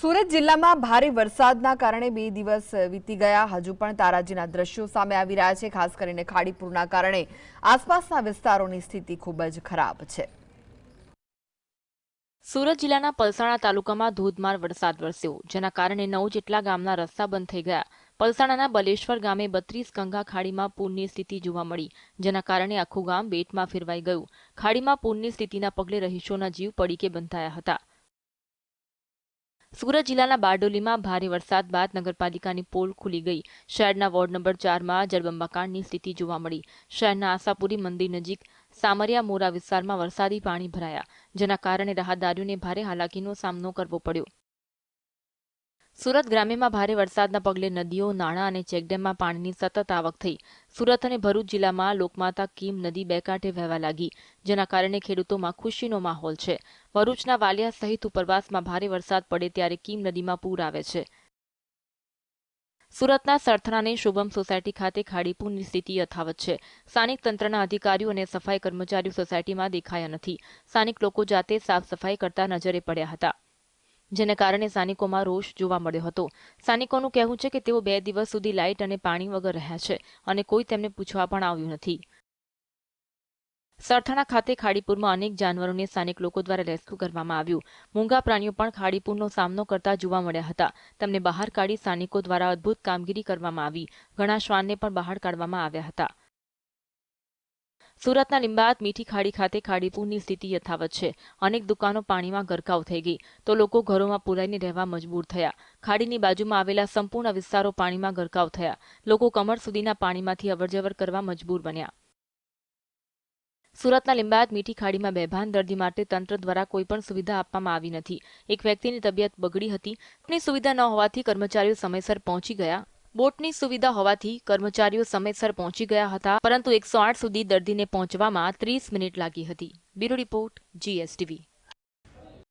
સુરત જિલ્લામાં ભારે વરસાદના કારણે 2 દિવસ વીતી ગયા. હજુ પણ તારાજીના દ્રશ્યો સામે આવી રહ્યા છે. ખાસ કરીને ખાડીપુરના કારણે આસપાસના વિસ્તારોની સ્થિતિ ખૂબ જ ખરાબ છે. સુરત જિલ્લાના પલસાણા તાલુકામાં ધોધમાર વરસાદ વરસ્યો, જેના કારણે 9 જેટલા ગામના રસ્તા બંધ થઈ ગયા. પલસાણાના બલેશ્વર ગામે 32 ગંગા ખાડીમાં પૂરની સ્થિતિ જોવા મળી, જેના કારણે આખું ગામ બેટમાં ફેરવાઈ ગયું. ખાડીમાં પૂરની સ્થિતિના પગલે રહીશોના જીવ પડીકે બંધાયા હતા. સુરત જિલ્લાના બારડોલીમાં ભારે વરસાદ બાદ નગરપાલિકાની પોલ ખુલી ગઈ. શહેરના વોર્ડ નંબર 4માં જળબંબાકારની સ્થિતિ જોવા મળી. શહેરના આશાપુરી મંદિર નજીક સામરિયા મોરા વિસ્તારમાં વરસાદી પાણી ભરાયા, જેના કારણે રાહદારીઓને ભારે હાલાકીનો સામનો કરવો પડ્યો. સુરત ગ્રામ્યમાં ભારે વરસાદના પગલે નદીઓ, નાળા અને ચેકડેમમાં પાણીની સતત આવક થઈ. સુરત અને ભરૂચ જિલ્લામાં લોકમાતા કીમ નદી બે કાંઠે વહેવા લાગી, જેના કારણે ખેડૂતોમાં ખુશીનો માહોલ છે. ભરૂચના વાલિયા સહિત ઉપરવાસમાં ભારે વરસાદ પડે ત્યારે કીમ નદીમાં પૂર આવે છે. સુરતના સરથાણાની શુભમ સોસાયટી ખાતે ખાડીપૂરની સ્થિતિ યથાવત છે. સ્થાનિક તંત્રના અધિકારીઓ અને સફાઈ કર્મચારીઓ સોસાયટીમાં દેખાયા નથી. સ્થાનિક લોકો જાતે સાફ સફાઈ કરતા નજરે પડ્યા હતા, જેને કારણે સ્થાનિકોમાં રોષ જોવા મળ્યો હતો. સ્થાનિકોનું કહેવું છે કે તેઓ 2 દિવસ સુધી લાઇટ અને પાણી વગર રહ્યા છે અને કોઈ તેમને પૂછવા પણ આવ્યું નથી. સરથાણા ખાતે ખાડીપુરમાં અનેક જાનવરોને સ્થાનિક લોકો દ્વારા રેસ્ક્યુ કરવામાં આવ્યું. મૂંગા પ્રાણીઓ પણ ખાડીપુરનો સામનો કરતા જોવા મળ્યા હતા. તેમને બહાર કાઢી સ્થાનિકો દ્વારા અદ્ભુત કામગીરી કરવામાં આવી. ઘણા શ્વાનને પણ બહાર કાઢવામાં આવ્યા હતા. સુરતના લીંબાયત મીઠી ખાડી ખાતે ખાડીપૂરની સ્થિતિ યથાવત છે. અનેક દુકાનો પાણીમાં ગરકાવ થઈ ગઈ તો લોકો ઘરોમાં પુરાઈને રહેવા મજબૂર થયા. ખાડીની બાજુમાં આવેલા સંપૂર્ણ વિસ્તારો પાણીમાં ગરકાવ થયા. લોકો કમર સુધીના પાણીમાંથી અવરજવર કરવા મજબૂર બન્યા. સુરતના લીંબાયત મીઠી ખાડીમાં બેભાન દર્દી માટે તંત્ર દ્વારા કોઈ પણ સુવિધા આપવામાં આવી નથી. એક વ્યક્તિની તબિયત બગડી હતી. બોટની સુવિધા ન હોવાથી કર્મચારીઓ સમયસર પહોંચી ગયા. બોટની સુવિધા હોવાથી કર્મચારીઓ સમયસર પહોંચી ગયા હતા, પરંતુ 108 સુધી દર્દીને પહોંચવામાં 30 મિનિટ લાગી હતી. Bureau report, GSTV.